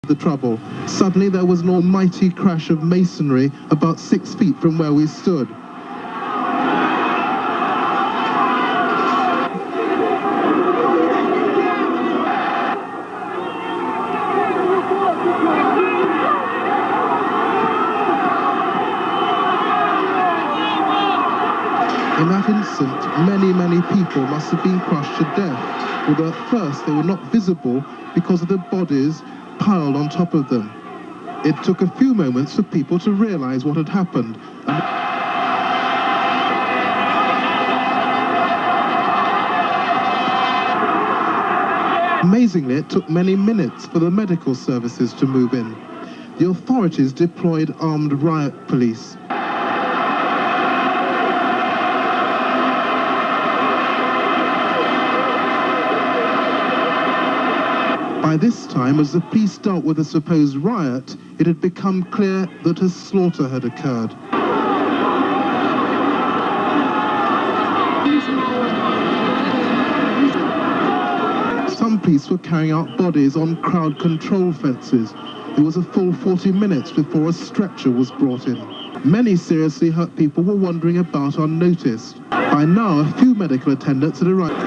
The trouble. Suddenly there was an almighty crash of masonry about 6 feet from where we stood. In that instant, many people must have been crushed to death, although at first they were not visible because of the bodies piled on top of them. It took a few moments for people to realize what had happened. Amazingly, it took many minutes for the medical services to move in. The authorities deployed armed riot police. By this time, as the police dealt with the supposed riot, it had become clear that a slaughter had occurred. Some police were carrying out bodies on crowd control fences. It was a full 40 minutes before a stretcher was brought in. Many seriously hurt people were wandering about unnoticed. By now, a few medical attendants had arrived.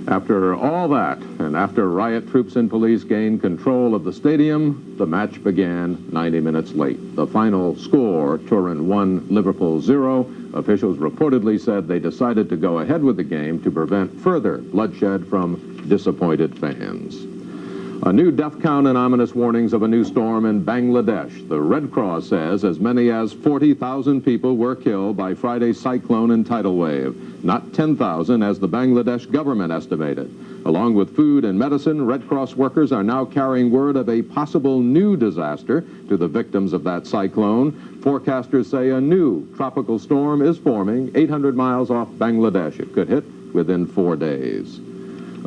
After all that, and after riot troops and police gained control of the stadium, the match began 90 minutes late. The final score, Turin 1, Liverpool 0. Officials reportedly said they decided to go ahead with the game to prevent further bloodshed from disappointed fans. A new death count and ominous warnings of a new storm in Bangladesh. The Red Cross says as many as 40,000 people were killed by Friday's cyclone and tidal wave, not 10,000 as the Bangladesh government estimated. Along with food and medicine, Red Cross workers are now carrying word of a possible new disaster to the victims of that cyclone. Forecasters say a new tropical storm is forming 800 miles off Bangladesh. It could hit within 4 days.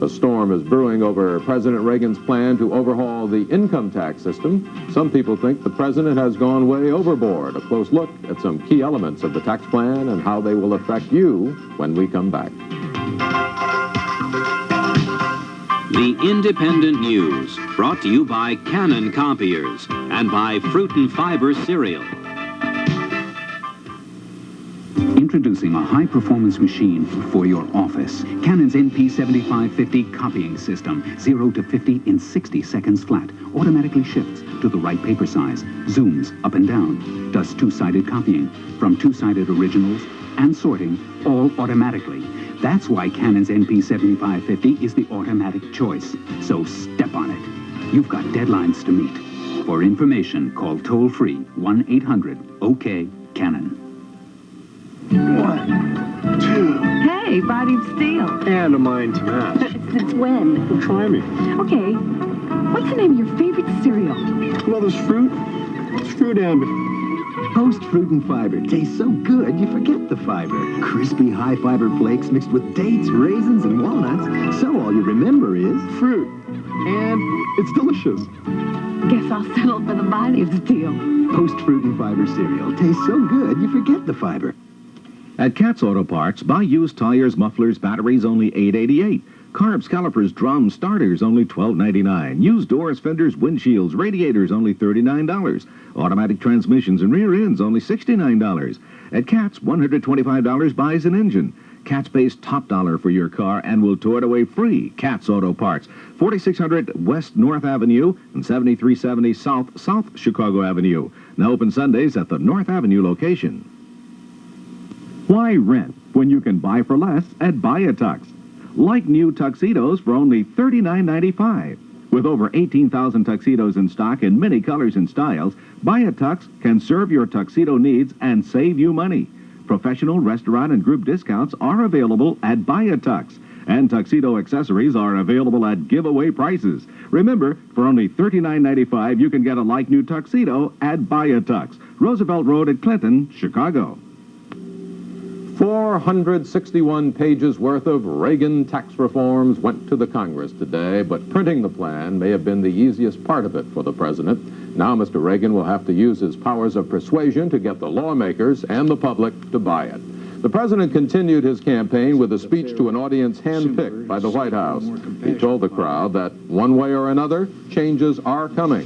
A storm is brewing over President Reagan's plan to overhaul the income tax system. Some people think the president has gone way overboard. A close look at some key elements of the tax plan and how they will affect you when we come back. The Independent News, brought to you by Canon Copiers and by Fruit and Fiber Cereal. Introducing a high-performance machine for your office. Canon's NP7550 copying system. 0 to 50 in 60 seconds flat. Automatically shifts to the right paper size. Zooms up and down. Does two-sided copying. From two-sided originals and sorting, all automatically. That's why Canon's NP7550 is the automatic choice. So step on it. You've got deadlines to meet. For information, call toll-free 1-800-OK-CANON. 1, 2. Hey, body of steel. And a mind to match. Since when? Well, try me. Okay. What's the name of your favorite cereal? Well, there's fruit. Screw down. Post Fruit and Fiber tastes so good you forget the fiber. Crispy high-fiber flakes mixed with dates, raisins, and walnuts. So all you remember is fruit. And it's delicious. Guess I'll settle for the body of steel. Post Fruit and Fiber cereal tastes so good you forget the fiber. At Katz Auto Parts, buy used tires, mufflers, batteries, only $8.88. Carbs, calipers, drums, starters, only $12.99. Used doors, fenders, windshields, radiators, only $39. Automatic transmissions and rear ends, only $69. At Katz, $125 buys an engine. Katz pays top dollar for your car and will tow it away free. Katz Auto Parts, 4600 West North Avenue and 7370 South Chicago Avenue. Now open Sundays at the North Avenue location. Why rent when you can buy for less at Buy-A-Tux? Like new tuxedos for only $39.95. With over 18,000 tuxedos in stock in many colors and styles, Buy-A-Tux can serve your tuxedo needs and save you money. Professional, restaurant, and group discounts are available at Buy-A-Tux. And tuxedo accessories are available at giveaway prices. Remember, for only $39.95, you can get a like-new tuxedo at Buy-A-Tux. Roosevelt Road at Clinton, Chicago. 461 pages worth of Reagan tax reforms went to the Congress today, but printing the plan may have been the easiest part of it for the president. Now Mr. Reagan will have to use his powers of persuasion to get the lawmakers and the public to buy it. The president continued his campaign with a speech to an audience handpicked by the White House. He told the crowd that one way or another, changes are coming.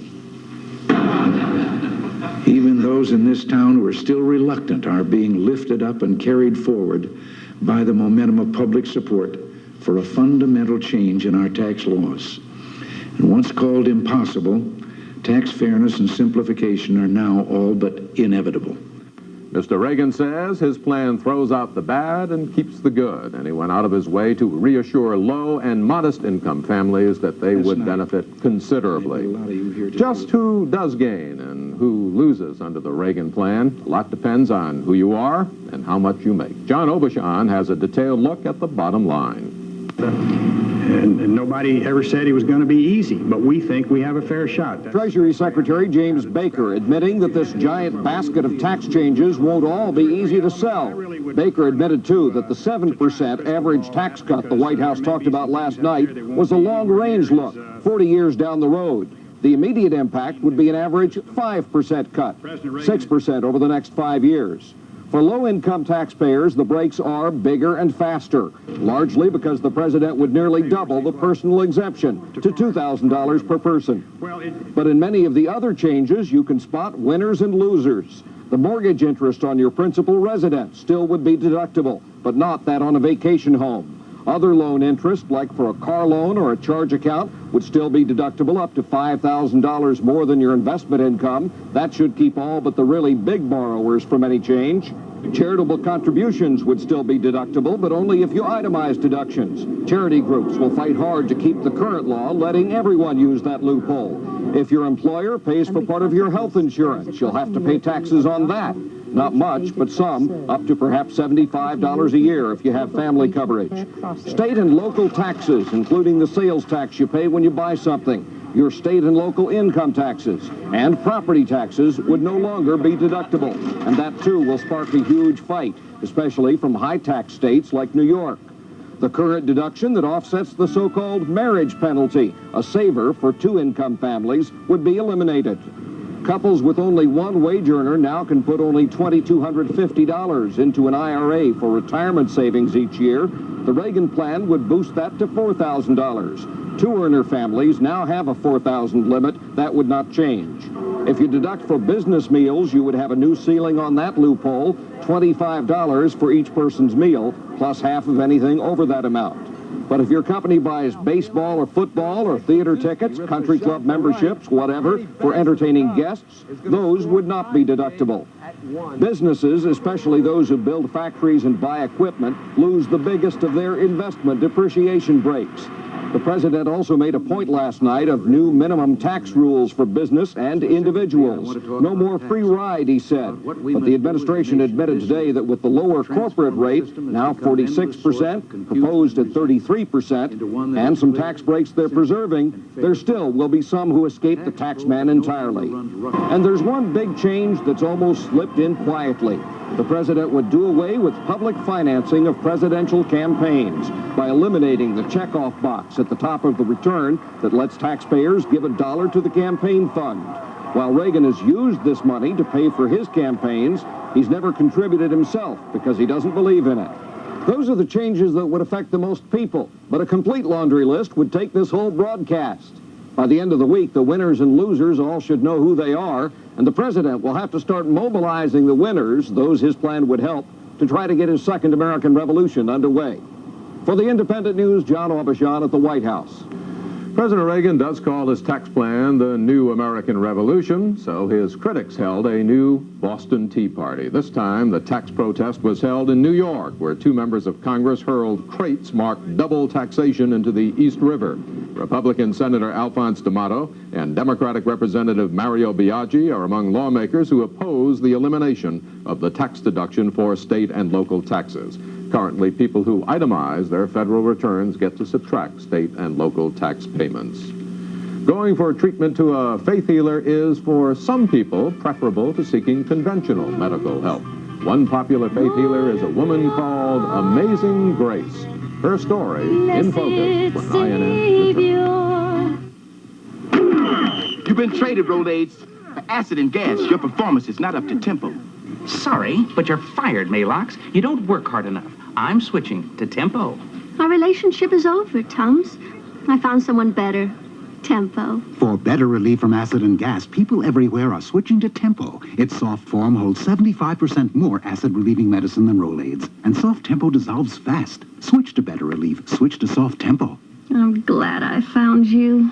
Even those in this town who are still reluctant are being lifted up and carried forward by the momentum of public support for a fundamental change in our tax laws. And once called impossible, tax fairness and simplification are now all but inevitable. Mr. Reagan says his plan throws out the bad and keeps the good, and he went out of his way to reassure low and modest income families that they would benefit considerably. Just who does gain and who loses under the Reagan plan, a lot depends on who you are and how much you make. John Obashan has a detailed look at the bottom line. And nobody ever said it was going to be easy, but we think we have a fair shot. Treasury Secretary James Baker admitting that this giant basket of tax changes won't all be easy to sell. Baker admitted, too, that the 7% average tax cut the White House talked about last night was a long-range look, 40 years down the road. The immediate impact would be an average 5% cut, 6% over the next 5 years. For low-income taxpayers, the breaks are bigger and faster, largely because the president would nearly double the personal exemption to $2,000 per person. But in many of the other changes, you can spot winners and losers. The mortgage interest on your principal residence still would be deductible, but not that on a vacation home. Other loan interest, like for a car loan or a charge account, would still be deductible up to $5,000 more than your investment income. That should keep all but the really big borrowers from any change. Charitable contributions would still be deductible, but only if you itemize deductions. Charity groups will fight hard to keep the current law letting everyone use that loophole. If your employer pays for part of your health insurance, you'll have to pay taxes on that. Not much, but some, up to perhaps $75 a year if you have family coverage. State and local taxes, including the sales tax you pay when you buy something, your state and local income taxes, and property taxes would no longer be deductible. And that, too, will spark a huge fight, especially from high-tax states like New York. The current deduction that offsets the so-called marriage penalty, a saver for two-income families, would be eliminated. Couples with only one wage earner now can put only $2,250 into an IRA for retirement savings each year. The Reagan plan would boost that to $4,000. Two-earner families now have a $4,000 limit. That would not change. If you deduct for business meals, you would have a new ceiling on that loophole, $25 for each person's meal, plus half of anything over that amount. But if your company buys baseball or football or theater tickets, country club memberships, whatever, for entertaining guests, those would not be deductible. Businesses, especially those who build factories and buy equipment, lose the biggest of their investment depreciation breaks. The president also made a point last night of new minimum tax rules for business and individuals. No more free ride, he said. But the administration admitted today that with the lower corporate rate, now 46%, proposed at 33%, and some tax breaks they're preserving, there still will be some who escape the tax man entirely. And there's one big change that's almost slipped in quietly. The president would do away with public financing of presidential campaigns by eliminating the checkoff box at the top of the return that lets taxpayers give $1 to the campaign fund. While Reagan has used this money to pay for his campaigns, he's never contributed himself because he doesn't believe in it. Those are the changes that would affect the most people, but a complete laundry list would take this whole broadcast. By the end of the week, the winners and losers all should know who they are, and the president will have to start mobilizing the winners, those his plan would help, to try to get his second American Revolution underway. For the Independent News, John Aubuchon at the White House. President Reagan does call his tax plan the New American Revolution, so his critics held a new Boston Tea Party. This time, the tax protest was held in New York, where two members of Congress hurled crates marked double taxation into the East River. Republican Senator Alphonse D'Amato and Democratic Representative Mario Biaggi are among lawmakers who oppose the elimination of the tax deduction for state and local taxes. Currently, people who itemize their federal returns get to subtract state and local tax payments. Going for treatment to a faith healer is, for some people, preferable to seeking conventional medical help. One popular faith healer is a woman called Amazing Grace. Her story in focus when INN returns. You've been traded, Rolaids, for acid and gas. Your performance is not up to tempo. Sorry, but you're fired, Malox. You don't work hard enough. I'm switching to Tempo. Our relationship is over, Tums. I found someone better. Tempo. For better relief from acid and gas, people everywhere are switching to Tempo. Its soft form holds 75% more acid-relieving medicine than Rolaids. And soft Tempo dissolves fast. Switch to better relief. Switch to soft Tempo. I'm glad I found you.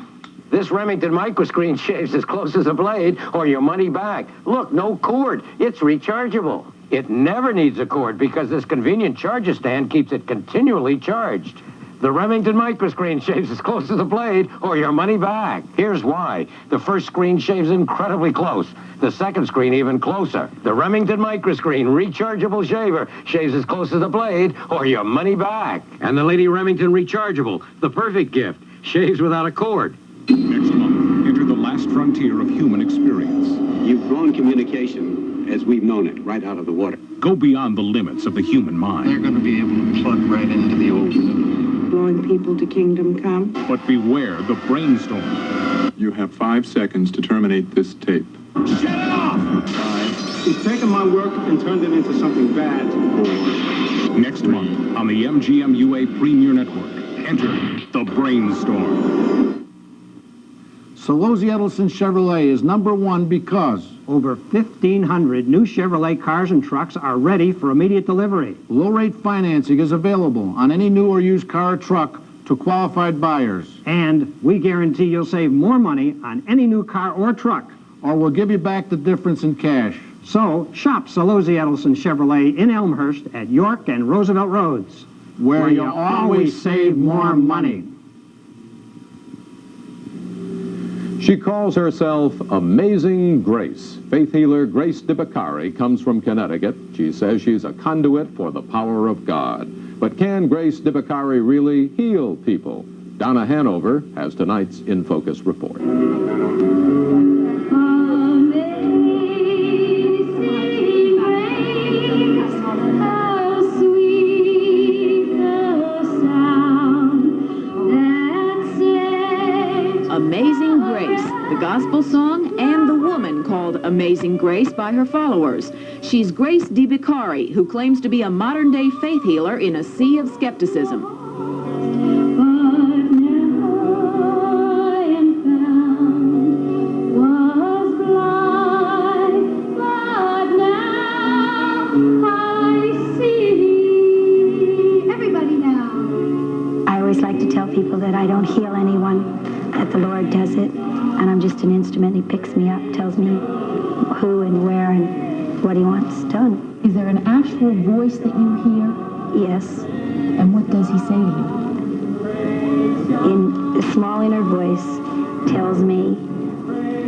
This Remington microscreen shaves as close as a blade, or your money back. Look, no cord. It's rechargeable. It never needs a cord because this convenient charger stand keeps it continually charged. The Remington microscreen shaves as close as a blade, or your money back. Here's why. The first screen shaves incredibly close. The second screen even closer. The Remington microscreen rechargeable shaver shaves as close as a blade, or your money back. And the Lady Remington rechargeable, the perfect gift, shaves without a cord. Next month, enter the last frontier of human experience. You've blown communication as we've known it right out of the water. Go beyond the limits of the human mind. They're going to be able to plug right into the old system. Blowing people to kingdom come. But beware the brainstorm. You have 5 seconds to terminate this tape. Shut it off! 5. He's taken my work and turned it into something bad. 4. Next month on the MGM-UA Premier Network, enter the brainstorm. Solozzi Edelson Chevrolet is #1 because over 1,500 new Chevrolet cars and trucks are ready for immediate delivery. low-rate financing is available on any new or used car or truck to qualified buyers. And we guarantee you'll save more money on any new car or truck. Or we'll give you back the difference in cash. So, shop Solozzi Edelson Chevrolet in Elmhurst at York and Roosevelt Roads. Where you always save more money. She calls herself Amazing Grace. Faith healer Grace DeBacari comes from Connecticut. She says she's a conduit for the power of God. But can Grace DeBacari really heal people? Donna Hanover has tonight's In Focus report. Amazing Grace, the gospel song and the woman called Amazing Grace by her followers. She's Grace DeBacari, who claims to be a modern-day faith healer in a sea of skepticism. Everybody now. I always like to tell people that I don't heal anyone, that the Lord does it, and I'm just an instrument. He picks me up, tells me who and where and what he wants done. Is there an actual voice that you hear? Yes. And what does he say to you? In a small inner voice tells me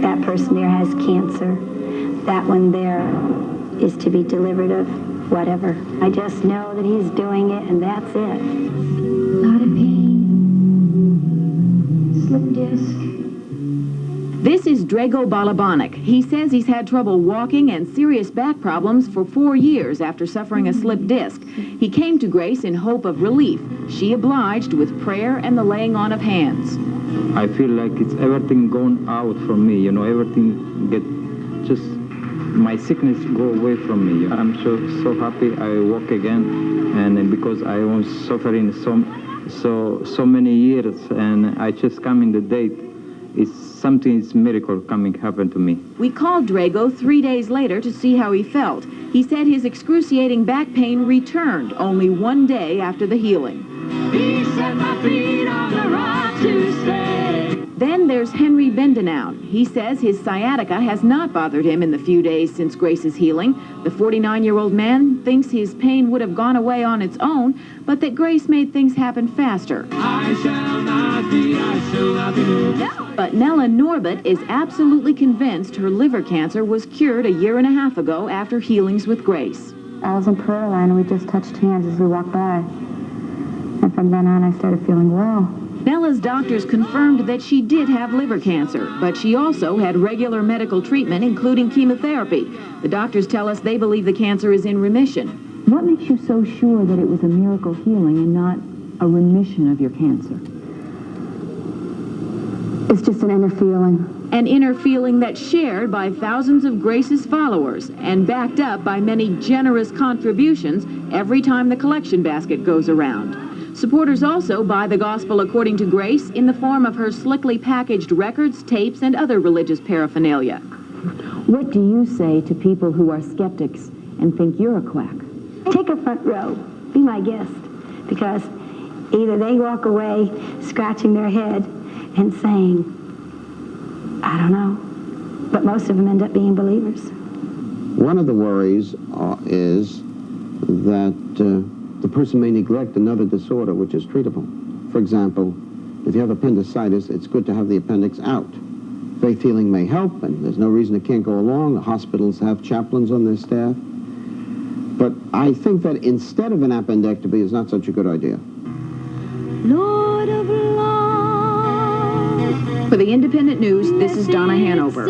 that person there has cancer, that one there is to be delivered of whatever. I just know that he's doing it, and that's it. A lot of pain. Slip disc. This is Drago Balabanik. He says he's had trouble walking and serious back problems for 4 years after suffering a slip disc. He came to Grace in hope of relief. She obliged with prayer and the laying on of hands. I feel like it's everything gone out from me, everything just my sickness go away from me. I'm so happy I walk again, and because I was suffering so many years, and I just come in the date. It's miracle happen to me. We called Drago 3 days later to see how he felt. He said his excruciating back pain returned only 1 day after the healing. He set my feet on the rock to stay. Then there's Henry Bendenau. He says his sciatica has not bothered him in the few days since Grace's healing. The 49-year-old man thinks his pain would have gone away on its own, but that Grace made things happen faster. I shall not be moved. But Nella Norbert is absolutely convinced her liver cancer was cured a year and a half ago after healings with Grace. I was in prayer line, and we just touched hands as we walked by. And from then on, I started feeling well. Nella's doctors confirmed that she did have liver cancer, but she also had regular medical treatment, including chemotherapy. The doctors tell us they believe the cancer is in remission. What makes you so sure that it was a miracle healing and not a remission of your cancer? It's just an inner feeling. An inner feeling that's shared by thousands of Grace's followers and backed up by many generous contributions every time the collection basket goes around. Supporters also buy the gospel according to Grace in the form of her slickly packaged records, tapes, and other religious paraphernalia. What do you say to people who are skeptics and think you're a quack? Take a front row. Be my guest. Because either they walk away scratching their head and saying, I don't know, but most of them end up being believers. One of the worries is that the person may neglect another disorder which is treatable. For example, if you have appendicitis, it's good to have the appendix out. Faith healing may help, and there's no reason it can't go along. The hospitals have chaplains on their staff. But I think that instead of an appendectomy is not such a good idea. Lord of love. For the Independent News, this is Donna Hanover.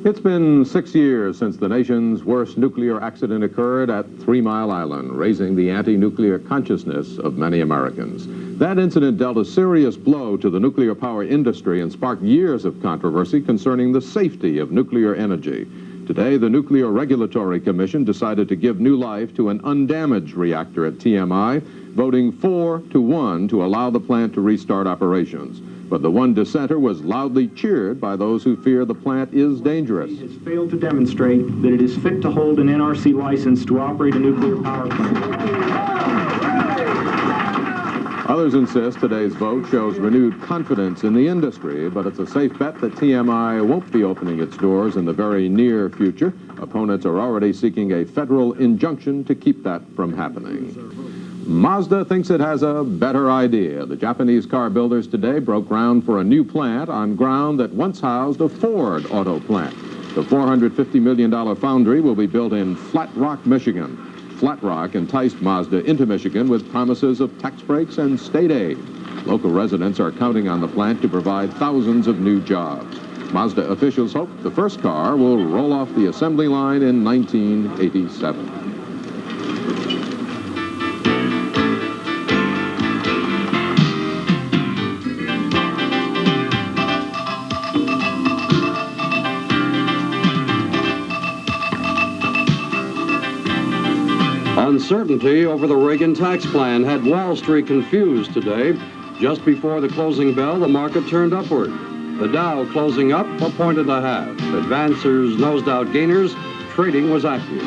It's been 6 years since the nation's worst nuclear accident occurred at 3 Mile Island, raising the anti-nuclear consciousness of many Americans. That incident dealt a serious blow to the nuclear power industry and sparked years of controversy concerning the safety of nuclear energy. Today, the Nuclear Regulatory Commission decided to give new life to an undamaged reactor at TMI, voting 4-1 to allow the plant to restart operations. But the one dissenter was loudly cheered by those who fear the plant is dangerous. It has failed to demonstrate that it is fit to hold an NRC license to operate a nuclear power plant. Others insist today's vote shows renewed confidence in the industry, but it's a safe bet that TMI won't be opening its doors in the very near future. Opponents are already seeking a federal injunction to keep that from happening. Mazda thinks it has a better idea. The Japanese car builders today broke ground for a new plant on ground that once housed a Ford auto plant. The $450 million foundry will be built in Flat Rock, Michigan. Flat Rock enticed Mazda into Michigan with promises of tax breaks and state aid. Local residents are counting on the plant to provide thousands of new jobs. Mazda officials hope the first car will roll off the assembly line in 1987. Uncertainty over the Reagan tax plan had Wall Street confused today. Just before the closing bell, the market turned upward. The Dow closing up a 1.5. Advancers nosed out gainers. Trading was active.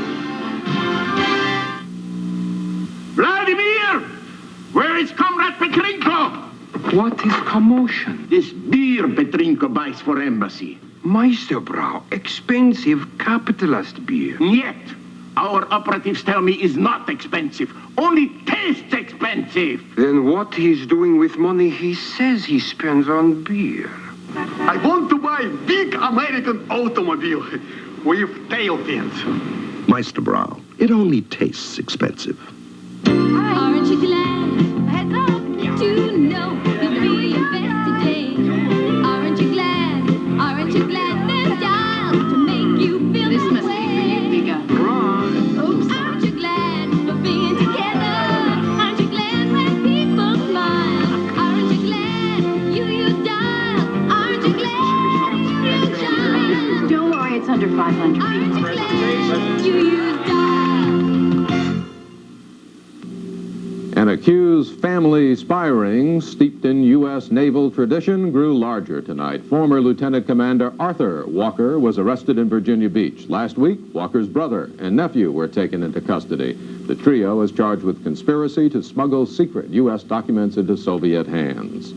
Vladimir! Where is Comrade Petrenko? What is commotion? This beer Petrenko buys for embassy. Meisterbrau, expensive capitalist beer. Yet, our operatives tell me is not expensive. Only tastes expensive. Then what he's doing with money he says he spends on beer? I want to buy a big American automobile with tail fins. Meisterbrau, it only tastes expensive. Aren't you glad? Heads up to know you'll be your best today. Aren't you glad? Aren't you glad there's dials to make you feel this must way? Be for you, Vika. Oops. Aren't you glad for being together? Aren't you glad when people smile? Aren't you glad you dial? Aren't you glad you dial? Don't worry, it's under 500. Aren't you glad you dial? An accused family spy ring steeped in U.S. naval tradition grew larger tonight. Former Lieutenant Commander Arthur Walker was arrested in Virginia Beach. Last week, Walker's brother and nephew were taken into custody. The trio is charged with conspiracy to smuggle secret U.S. documents into Soviet hands.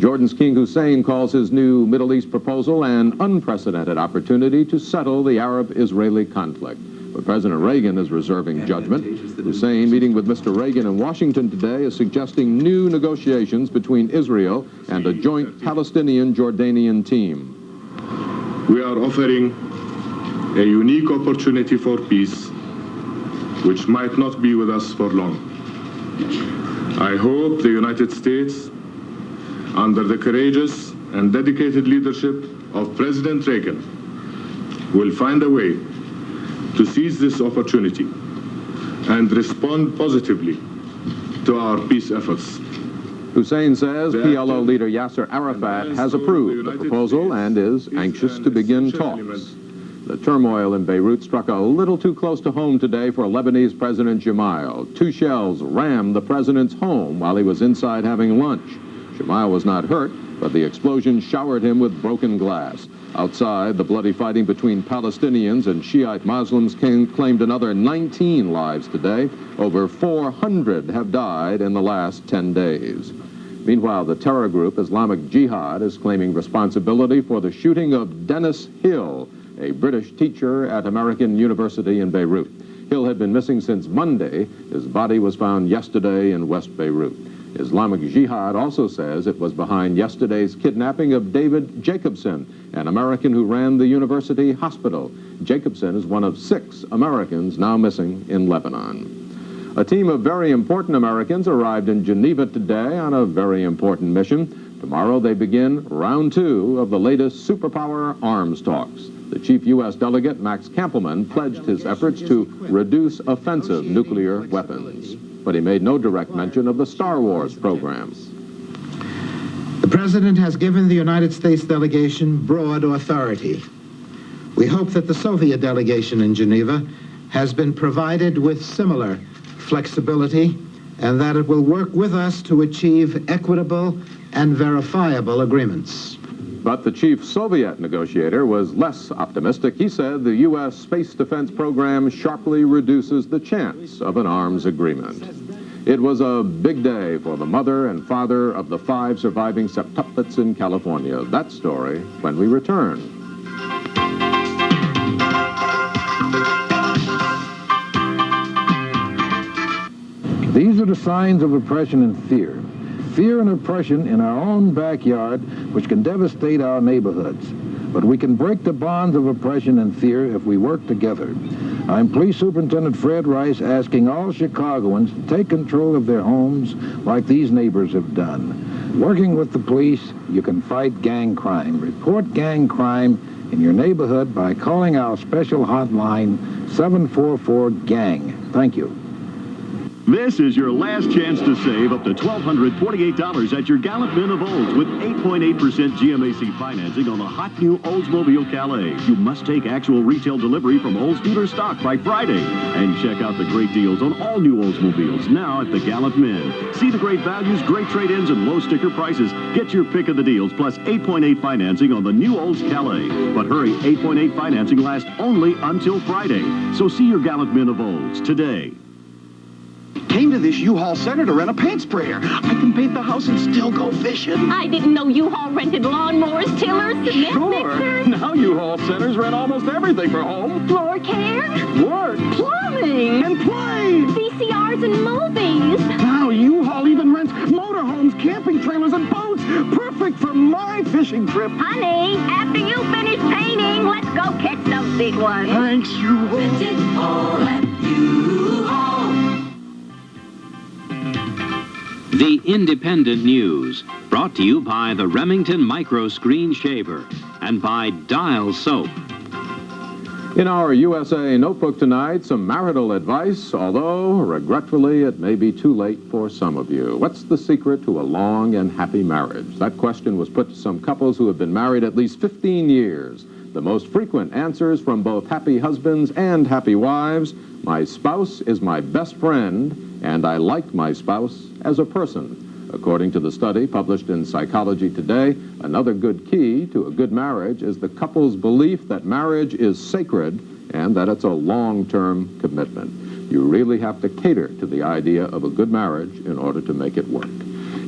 Jordan's King Hussein calls his new Middle East proposal an unprecedented opportunity to settle the Arab-Israeli conflict. But President Reagan is reserving judgment. Hussein, meeting with Mr. Reagan in Washington today, is suggesting new negotiations between Israel and a joint Palestinian-Jordanian team. We are offering a unique opportunity for peace, which might not be with us for long. I hope the United States, under the courageous and dedicated leadership of President Reagan, will find a way to seize this opportunity and respond positively to our peace efforts. Hussein says PLO leader Yasser Arafat has approved the proposal and is anxious to begin talks. The turmoil in Beirut struck a little too close to home today for Lebanese President Gemayel. 2 shells rammed the president's home while he was inside having lunch. Gemayel was not hurt, but the explosion showered him with broken glass. Outside, the bloody fighting between Palestinians and Shiite Muslims claimed another 19 lives today. Over 400 have died in the last 10 days. Meanwhile, the terror group Islamic Jihad is claiming responsibility for the shooting of Dennis Hill, a British teacher at American University in Beirut. Hill had been missing since Monday. His body was found yesterday in West Beirut. Islamic Jihad also says it was behind yesterday's kidnapping of David Jacobson, an American who ran the university hospital. Jacobson is one of 6 Americans now missing in Lebanon. A team of very important Americans arrived in Geneva today on a very important mission. Tomorrow they begin round 2 of the latest superpower arms talks. The chief U.S. delegate, Max Kampelman, pledged his efforts to reduce offensive nuclear weapons. But he made no direct mention of the Star Wars program. The President has given the United States delegation broad authority. We hope that the Soviet delegation in Geneva has been provided with similar flexibility and that it will work with us to achieve equitable and verifiable agreements. But the chief Soviet negotiator was less optimistic. He said the U.S. space defense program sharply reduces the chance of an arms agreement. It was a big day for the mother and father of the 5 surviving septuplets in California. That story when we return. These are the signs of oppression and fear. Fear and oppression in our own backyard, which can devastate our neighborhoods. But we can break the bonds of oppression and fear if we work together. I'm Police Superintendent Fred Rice asking all Chicagoans to take control of their homes like these neighbors have done. Working with the police, you can fight gang crime. Report gang crime in your neighborhood by calling our special hotline 744-GANG. Thank you. This is your last chance to save up to $1,248 at your Gallant Men of Olds with 8.8% GMAC financing on the hot new Oldsmobile Calais. You must take actual retail delivery from Olds dealer stock by Friday. And check out the great deals on all new Oldsmobiles now at the Gallant Men. See the great values, great trade-ins, and low sticker prices. Get your pick of the deals, plus 8.8 financing on the new Olds Calais. But hurry, 8.8 financing lasts only until Friday. So see your Gallant Men of Olds today. Came to this U-Haul Center to rent a paint sprayer. I can paint the house and still go fishing. I didn't know U-Haul rented lawnmowers, tillers, cement mixers. Now U-Haul Centers rent almost everything for home. Floor care. Work. Plumbing. And play. VCRs and movies. Now U-Haul even rents motorhomes, camping trailers, and boats. Perfect for my fishing trip. Honey, after you finish painting, let's go catch some big ones. Thanks, U-Haul. Rent it all at U-Haul. The Independent News, brought to you by the Remington Micro Screen Shaver and by Dial Soap. In our USA Notebook tonight, some marital advice, although, regretfully, it may be too late for some of you. What's the secret to a long and happy marriage? That question was put to some couples who have been married at least 15 years. The most frequent answers from both happy husbands and happy wives: my spouse is my best friend, and I like my spouse as a person. According to the study published in Psychology Today, another good key to a good marriage is the couple's belief that marriage is sacred and that it's a long-term commitment. You really have to cater to the idea of a good marriage in order to make it work.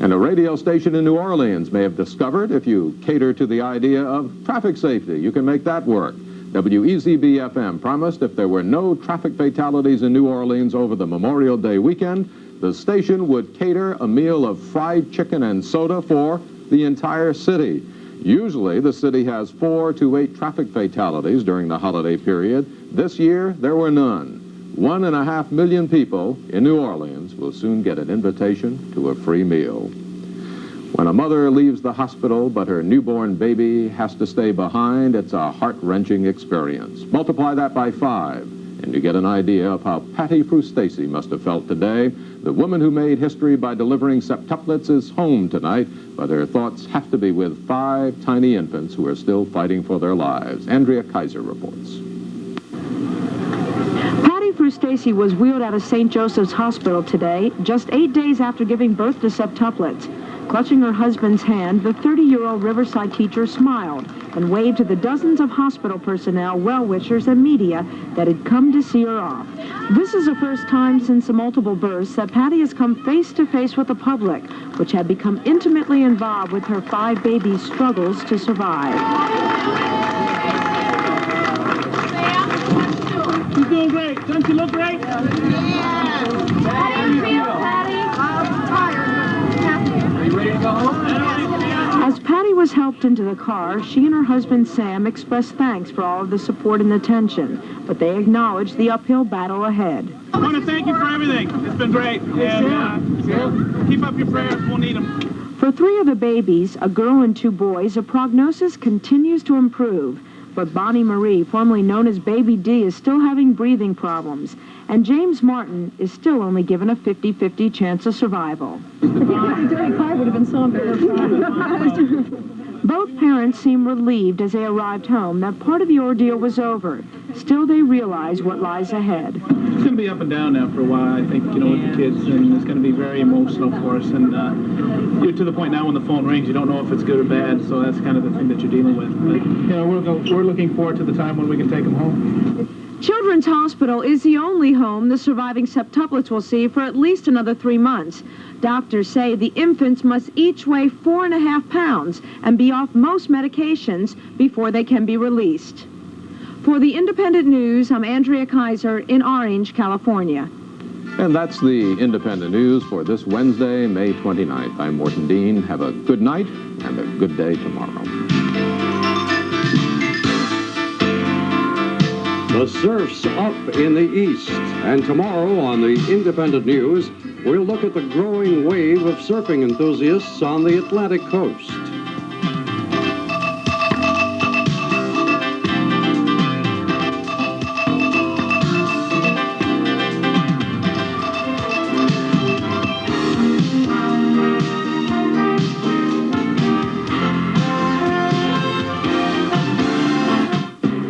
And a radio station in New Orleans may have discovered if you cater to the idea of traffic safety, you can make that work. WEZB-FM promised if there were no traffic fatalities in New Orleans over the Memorial Day weekend, the station would cater a meal of fried chicken and soda for the entire city. Usually, the city has 4 to 8 traffic fatalities during the holiday period. This year, there were none. 1.5 million people in New Orleans will soon get an invitation to a free meal. When a mother leaves the hospital but her newborn baby has to stay behind, it's a heart-wrenching experience. Multiply that by 5, and you get an idea of how Patty Frustacey must have felt today. The woman who made history by delivering septuplets is home tonight, but her thoughts have to be with 5 tiny infants who are still fighting for their lives. Andrea Kaiser reports. Patty Frustacey was wheeled out of St. Joseph's Hospital today, just 8 days after giving birth to septuplets. Clutching her husband's hand, the 30-year-old Riverside teacher smiled and waved to the dozens of hospital personnel, well-wishers, and media that had come to see her off. This is the first time since the multiple births that Patty has come face-to-face with the public, which had become intimately involved with her 5 babies' struggles to survive. She's doing great. Don't you look great? Yeah. How do you feel, Patty? I'm tired. Are you ready to go home? As Patty was helped into the car, she and her husband Sam expressed thanks for all of the support and attention, but they acknowledged the uphill battle ahead. I want to thank you for everything. It's been great. And keep up your prayers. We'll need them. For 3 of the babies, a girl and 2 boys, the prognosis continues to improve. But Bonnie Marie, formerly known as Baby D, is still having breathing problems. And James Martin is still only given a 50-50 chance of survival. would have been so embarrassed. Both parents seem relieved as they arrived home that part of the ordeal was over. Still, they realize what lies ahead. It's going to be up and down now for a while, I think, with the kids, and it's going to be very emotional for us. And you're to the point now when the phone rings, you don't know if it's good or bad, so that's kind of the thing that you're dealing with. But, we're looking forward to the time when we can take them home. Children's Hospital is the only home the surviving septuplets will see for at least another 3 months. Doctors say the infants must each weigh 4.5 pounds and be off most medications before they can be released. For the Independent News, I'm Andrea Kaiser in Orange, California. And that's the Independent News for this Wednesday, May 29th. I'm Morton Dean. Have a good night and a good day tomorrow. The surf's up in the east, and tomorrow on the Independent News, we'll look at the growing wave of surfing enthusiasts on the Atlantic coast.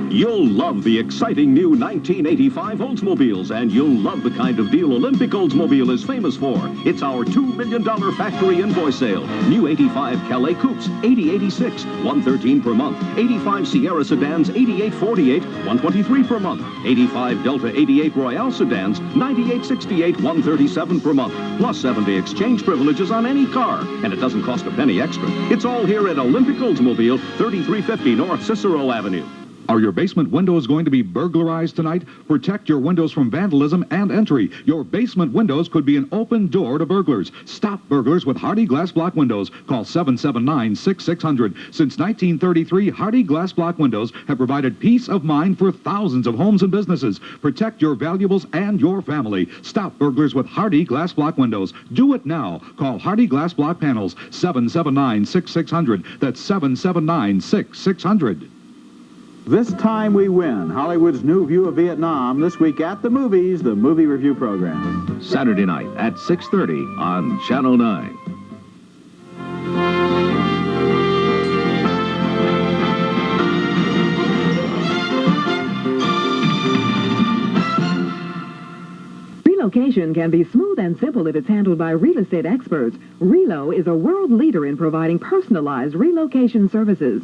You'll love the exciting new 1985 Oldsmobiles, and you'll love the kind of deal Olympic Oldsmobile is famous for. It's our $2 million factory invoice sale. New 85 Calais Coupes, $80.86, $113 per month. 85 Sierra Sedans, $88.48, $123 per month. 85 Delta 88 Royale Sedans, $98.68, $137 per month. Plus 70 exchange privileges on any car, and it doesn't cost a penny extra. It's all here at Olympic Oldsmobile, 3350 North Cicero Avenue. Are your basement windows going to be burglarized tonight? Protect your windows from vandalism and entry. Your basement windows could be an open door to burglars. Stop burglars with Hardy Glass Block Windows. Call 779-6600. Since 1933, Hardy Glass Block Windows have provided peace of mind for thousands of homes and businesses. Protect your valuables and your family. Stop burglars with Hardy Glass Block Windows. Do it now. Call Hardy Glass Block Panels. 779-6600. That's 779-6600. This Time We Win, Hollywood's new view of Vietnam, this week at the movies, the movie review program. Saturday night at 6:30 on Channel 9. Relocation can be smooth and simple if it's handled by real estate experts. Relo is a world leader in providing personalized relocation services.